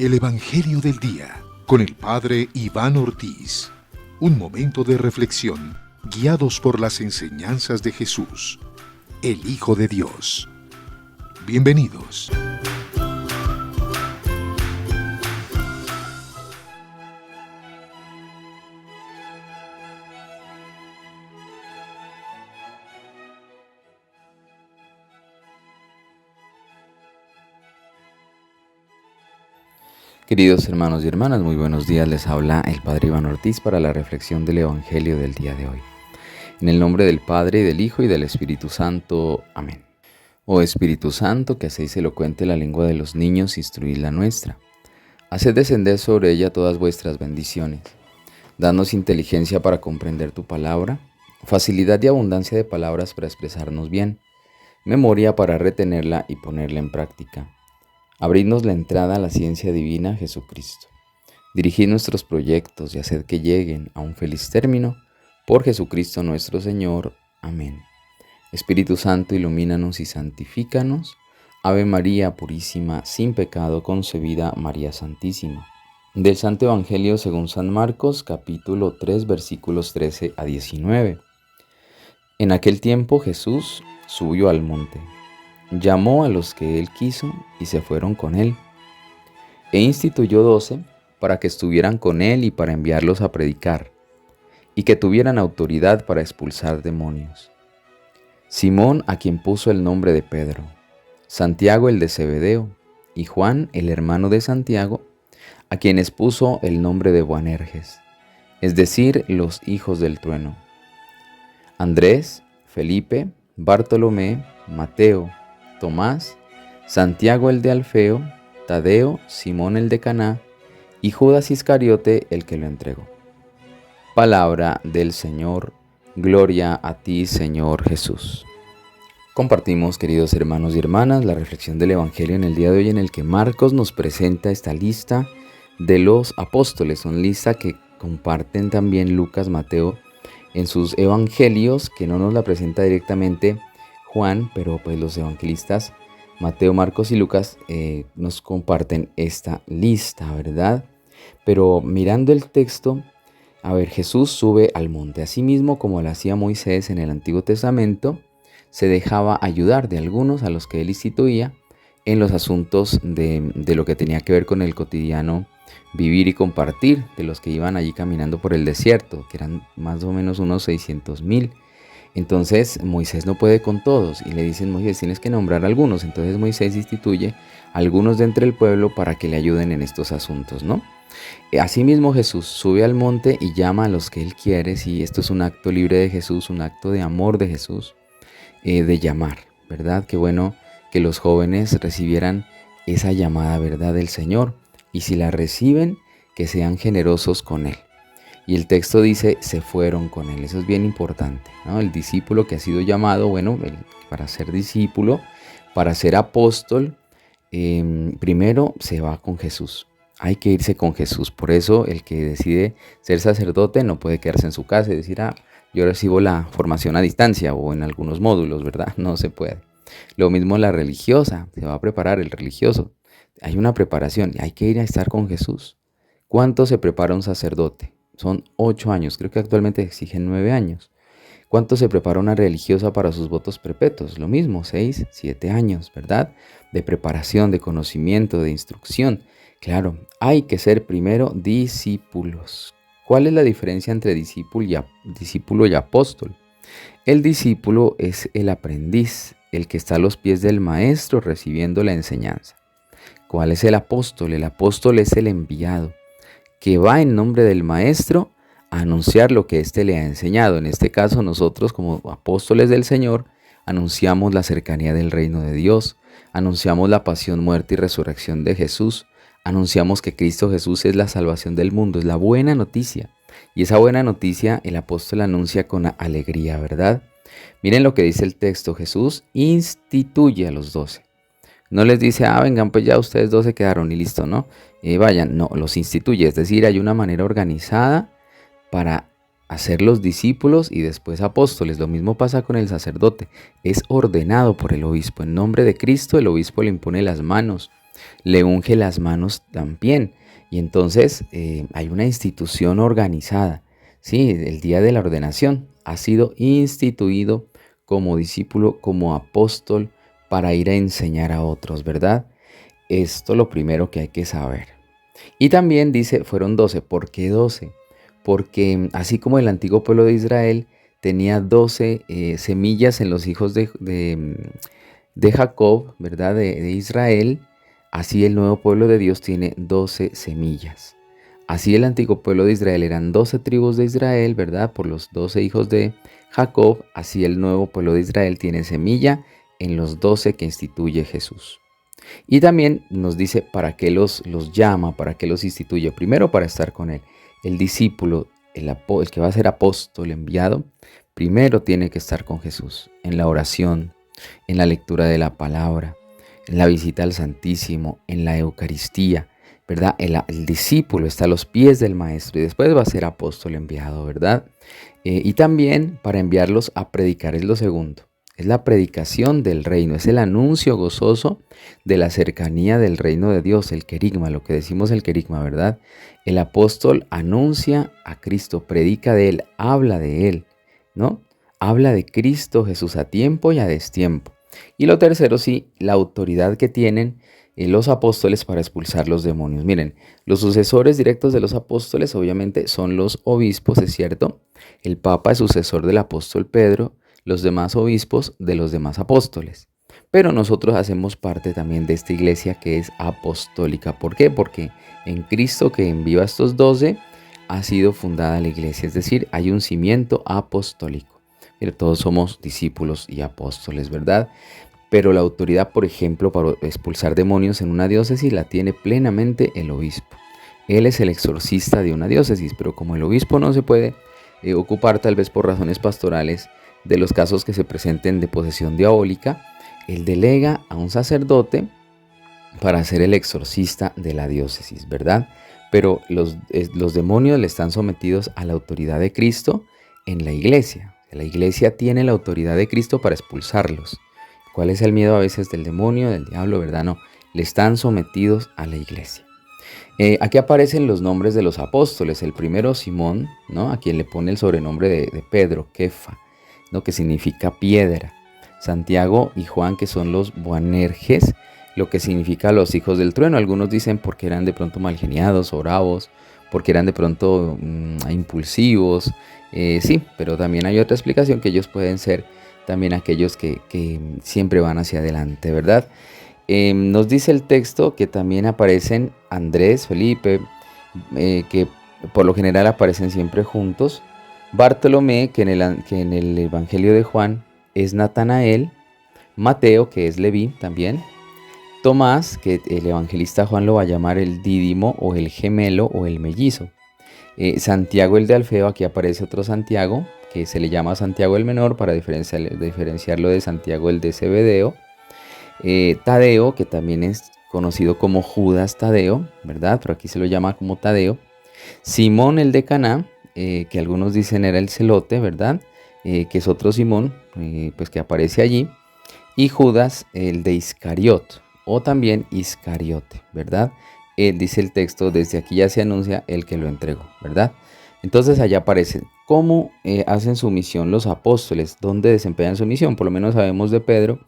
El Evangelio del Día, con el Padre Iván Ortiz. Un momento de reflexión, guiados por las enseñanzas de Jesús, el Hijo de Dios. Bienvenidos. Queridos hermanos y hermanas, muy buenos días. Les habla el Padre Iván Ortiz para la reflexión del Evangelio del día de hoy. En el nombre del Padre, y del Hijo, y del Espíritu Santo. Amén. Oh Espíritu Santo, que hacéis elocuente la lengua de los niños, instruid la nuestra. Haced descender sobre ella todas vuestras bendiciones. Danos inteligencia para comprender tu palabra, facilidad y abundancia de palabras para expresarnos bien, memoria para retenerla y ponerla en práctica. Abridnos la entrada a la ciencia divina, Jesucristo. Dirigid nuestros proyectos y haced que lleguen a un feliz término, por Jesucristo nuestro Señor. Amén. Espíritu Santo, ilumínanos y santifícanos. Ave María Purísima, sin pecado concebida, María Santísima. Del Santo Evangelio según San Marcos, capítulo 3, versículos 13 a 19. En aquel tiempo Jesús subió al monte. Llamó a los que él quiso y se fueron con él. E instituyó 12 para que estuvieran con él y para enviarlos a predicar, y que tuvieran autoridad para expulsar demonios. Simón, a quien puso el nombre de Pedro, Santiago el de Zebedeo, y Juan, el hermano de Santiago, a quienes puso el nombre de Boanerges, es decir, los hijos del trueno. Andrés, Felipe, Bartolomé, Mateo, Tomás, Santiago el de Alfeo, Tadeo, Simón el de Caná, y Judas Iscariote el que lo entregó. Palabra del Señor, gloria a ti, Señor Jesús. Compartimos, queridos hermanos y hermanas, la reflexión del Evangelio en el día de hoy, en el que Marcos nos presenta esta lista de los apóstoles, una lista que comparten también Lucas, Mateo en sus evangelios, que no nos la presenta directamente Juan, pero pues los evangelistas Mateo, Marcos y Lucas nos comparten esta lista, ¿verdad? Pero mirando el texto, a ver, Jesús sube al monte. Asimismo, como lo hacía Moisés en el Antiguo Testamento, se dejaba ayudar de algunos a los que él instituía en los asuntos de lo que tenía que ver con el cotidiano vivir y compartir de los que iban allí caminando por el desierto, que eran más o menos unos 600,000. Entonces Moisés no puede con todos y le dicen: Moisés, tienes que nombrar a algunos. Entonces Moisés instituye a algunos de entre el pueblo para que le ayuden en estos asuntos, ¿no? Asimismo Jesús sube al monte y llama a los que él quiere. Y esto es un acto libre de Jesús, un acto de amor de Jesús, de llamar, ¿verdad? Qué bueno que los jóvenes recibieran esa llamada, ¿verdad?, del Señor, y si la reciben, que sean generosos con él. Y el texto dice, se fueron con él. Eso es bien importante, ¿no? El discípulo que ha sido llamado, bueno, para ser discípulo, para ser apóstol, primero se va con Jesús. Hay que irse con Jesús. Por eso el que decide ser sacerdote no puede quedarse en su casa y decir, yo recibo la formación a distancia o en algunos módulos, ¿verdad? No se puede. Lo mismo la religiosa, se va a preparar el religioso. Hay una preparación y hay que ir a estar con Jesús. ¿Cuánto se prepara un sacerdote? Son 8 años, creo que actualmente exigen 9 años. ¿Cuánto se prepara una religiosa para sus votos perpetuos? Lo mismo, 6, 7 años, ¿verdad? De preparación, de conocimiento, de instrucción. Claro, hay que ser primero discípulos. ¿Cuál es la diferencia entre discípulo y apóstol? El discípulo es el aprendiz, el que está a los pies del maestro recibiendo la enseñanza. ¿Cuál es el apóstol? El apóstol es el enviado, que va en nombre del maestro a anunciar lo que éste le ha enseñado. En este caso, nosotros como apóstoles del Señor anunciamos la cercanía del reino de Dios, anunciamos la pasión, muerte y resurrección de Jesús, anunciamos que Cristo Jesús es la salvación del mundo, es la buena noticia. Y esa buena noticia el apóstol anuncia con alegría, ¿verdad? Miren lo que dice el texto: Jesús instituye a los 12. No les dice, vengan, pues ya ustedes 12 quedaron y listo, ¿no? Vayan, no, los instituye, es decir, hay una manera organizada para hacerlos discípulos y después apóstoles. Lo mismo pasa con el sacerdote, es ordenado por el obispo. En nombre de Cristo el obispo le impone las manos le unge las manos también. Y entonces hay una institución organizada. Sí, el día de la ordenación ha sido instituido como discípulo, como apóstol, para ir a enseñar a otros, ¿verdad? Esto es lo primero que hay que saber. Y también dice, fueron 12. ¿Por qué 12? Porque así como el antiguo pueblo de Israel tenía 12 semillas en los hijos de Jacob, ¿verdad? De Israel, así el nuevo pueblo de Dios tiene 12 semillas. Así el antiguo pueblo de Israel eran 12 tribus de Israel, ¿verdad? Por los 12 hijos de Jacob, así el nuevo pueblo de Israel tiene semilla en los 12 que instituye Jesús. Y también nos dice para qué los llama, para qué los instituye. Primero, para estar con Él. El discípulo, el que va a ser apóstol enviado, primero tiene que estar con Jesús, en la oración, en la lectura de la palabra, en la visita al Santísimo, en la Eucaristía, ¿verdad? El discípulo está a los pies del Maestro y después va a ser apóstol enviado, ¿verdad? Y también para enviarlos a predicar es lo segundo. Es la predicación del reino, es el anuncio gozoso de la cercanía del reino de Dios, el querigma, lo que decimos el querigma, ¿verdad? El apóstol anuncia a Cristo, predica de Él, habla de Él, ¿no? Habla de Cristo Jesús a tiempo y a destiempo. Y lo tercero, sí, la autoridad que tienen los apóstoles para expulsar los demonios. Miren, los sucesores directos de los apóstoles obviamente son los obispos, ¿es cierto? El Papa es sucesor del apóstol Pedro, los demás obispos de los demás apóstoles. Pero nosotros hacemos parte también de esta iglesia que es apostólica. ¿Por qué? Porque en Cristo que envió a estos 12 ha sido fundada la iglesia, es decir, hay un cimiento apostólico. Pero todos somos discípulos y apóstoles, ¿verdad? Pero la autoridad, por ejemplo, para expulsar demonios en una diócesis la tiene plenamente el obispo. Él es el exorcista de una diócesis, pero como el obispo no se puede ocupar tal vez por razones pastorales de los casos que se presenten de posesión diabólica, él delega a un sacerdote para ser el exorcista de la diócesis, ¿verdad? Pero los demonios le están sometidos a la autoridad de Cristo en la iglesia. La iglesia tiene la autoridad de Cristo para expulsarlos. ¿Cuál es el miedo a veces del demonio, del diablo, verdad? No, le están sometidos a la iglesia. Aquí aparecen los nombres de los apóstoles. El primero, Simón, ¿no? A quien le pone el sobrenombre de Pedro, Kefa, ¿no? Que significa piedra. Santiago y Juan, que son los Boanerges, lo que significa los hijos del trueno. Algunos dicen porque eran de pronto malgeniados o bravos, porque eran de pronto impulsivos. Sí, pero también hay otra explicación, que ellos pueden ser también aquellos que siempre van hacia adelante, ¿verdad? Nos dice el texto que también aparecen Andrés, Felipe, que por lo general aparecen siempre juntos. Bartolomé, que en el Evangelio de Juan es Natanael. Mateo, que es Leví también. Tomás, que el evangelista Juan lo va a llamar el dídimo o el gemelo o el mellizo. Santiago el de Alfeo, aquí aparece otro Santiago, que se le llama Santiago el menor para diferenciarlo de Santiago el de Zebedeo. Tadeo, que también es conocido como Judas Tadeo, ¿verdad? Pero aquí se lo llama como Tadeo. Simón el de Caná, que algunos dicen era el celote, ¿verdad? Que es otro Simón, pues que aparece allí. Y Judas el de Iscariot, o también Iscariote, ¿verdad? Dice el texto, desde aquí ya se anuncia el que lo entregó, ¿verdad? Entonces allá aparece cómo hacen su misión los apóstoles, dónde desempeñan su misión. Por lo menos sabemos de Pedro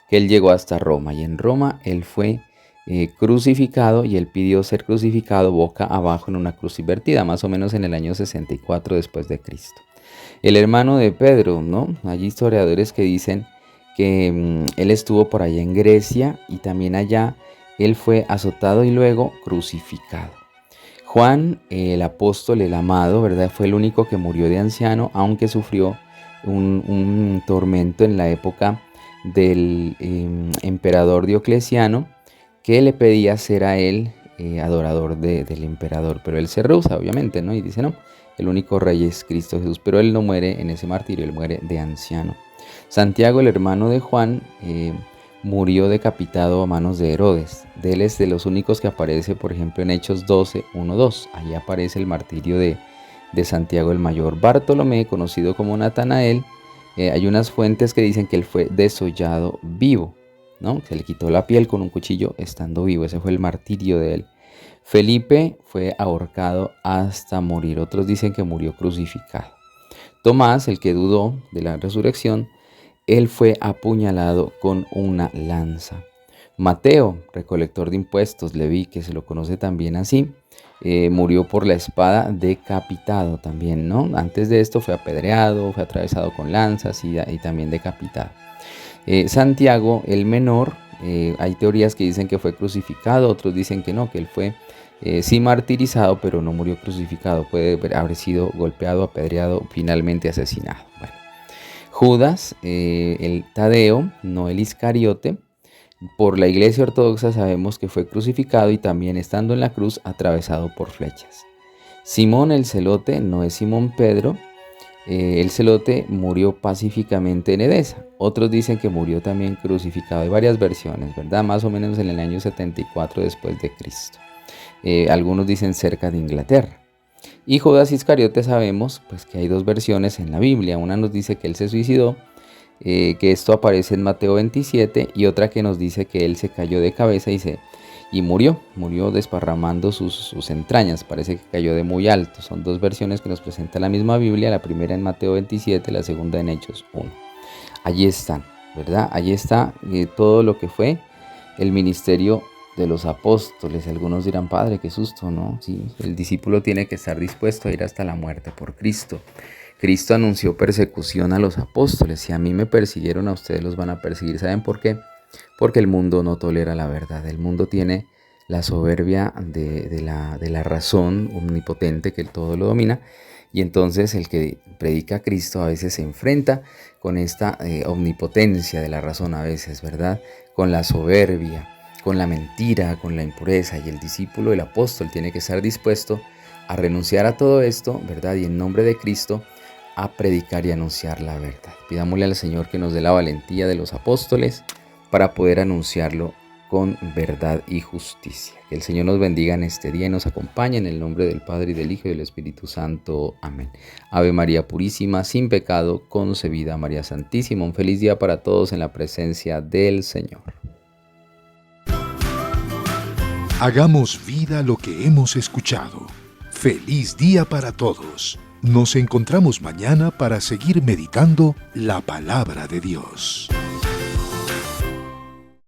que él llegó hasta Roma, y en Roma él fue crucificado, y él pidió ser crucificado boca abajo en una cruz invertida, más o menos en el año 64 después de Cristo. El hermano de Pedro, ¿no? Hay historiadores que dicen que él estuvo por allá en Grecia, y también allá él fue azotado y luego crucificado. Juan, el apóstol, el amado, ¿verdad? Fue el único que murió de anciano, aunque sufrió un tormento en la época del emperador Diocleciano, que le pedía ser a él adorador del emperador, pero él se rehúsa, obviamente, ¿no? Y dice, no, el único rey es Cristo Jesús, pero él no muere en ese martirio, él muere de anciano. Santiago, el hermano de Juan, murió decapitado a manos de Herodes. De él es de los únicos que aparece, por ejemplo, en Hechos 12, 1, 2. Allí aparece el martirio de Santiago el Mayor. Bartolomé, conocido como Natanael, hay unas fuentes que dicen que él fue desollado vivo. ¿no? Se le quitó la piel con un cuchillo estando vivo, ese fue el martirio de él. Felipe fue ahorcado hasta morir, otros dicen que murió crucificado. Tomás, el que dudó de la resurrección, él fue apuñalado con una lanza. Mateo, recolector de impuestos, Leví, que se lo conoce también así, murió por la espada decapitado también, ¿no? Antes de esto fue apedreado, fue atravesado con lanzas y también decapitado. Santiago, el menor, hay teorías que dicen que fue crucificado, otros dicen que no, que él fue sí martirizado, pero no murió crucificado, puede haber sido golpeado, apedreado, finalmente asesinado. Bueno. Judas, el Tadeo, no el Iscariote, por la Iglesia Ortodoxa sabemos que fue crucificado y también estando en la cruz atravesado por flechas. Simón el Celote, no es Simón Pedro, el Celote murió pacíficamente en Edesa. Otros dicen que murió también crucificado. Hay varias versiones, ¿verdad? Más o menos en el año 74 después de Cristo. Algunos dicen cerca de Inglaterra. Y Judas Iscariote sabemos pues, que hay dos versiones en la Biblia. Una nos dice que él se suicidó, que esto aparece en Mateo 27, y otra que nos dice que él se cayó de cabeza y murió desparramando sus entrañas, parece que cayó de muy alto. Son dos versiones que nos presenta la misma Biblia, la primera en Mateo 27, la segunda en Hechos 1. Allí están, ¿verdad? Allí está todo lo que fue el ministerio de los apóstoles. Algunos dirán, Padre, qué susto, ¿no? Sí, el discípulo tiene que estar dispuesto a ir hasta la muerte por Cristo. Cristo anunció persecución a los apóstoles. Si a mí me persiguieron, a ustedes los van a perseguir. ¿Saben por qué? Porque el mundo no tolera la verdad. El mundo tiene la soberbia de la razón omnipotente que todo lo domina. Y entonces el que predica a Cristo a veces se enfrenta con esta omnipotencia de la razón a veces, ¿verdad? Con la soberbia, con la mentira, con la impureza. Y el discípulo, el apóstol, tiene que estar dispuesto a renunciar a todo esto, ¿verdad? Y en nombre de Cristo, a predicar y anunciar la verdad. Pidámosle al Señor que nos dé la valentía de los apóstoles para poder anunciarlo con verdad y justicia. Que el Señor nos bendiga en este día y nos acompañe en el nombre del Padre y del Hijo y del Espíritu Santo. Amén. Ave María Purísima, sin pecado concebida. María Santísima, un feliz día para todos en la presencia del Señor. Hagamos vida lo que hemos escuchado. Feliz día para todos. Nos encontramos mañana para seguir meditando la palabra de Dios.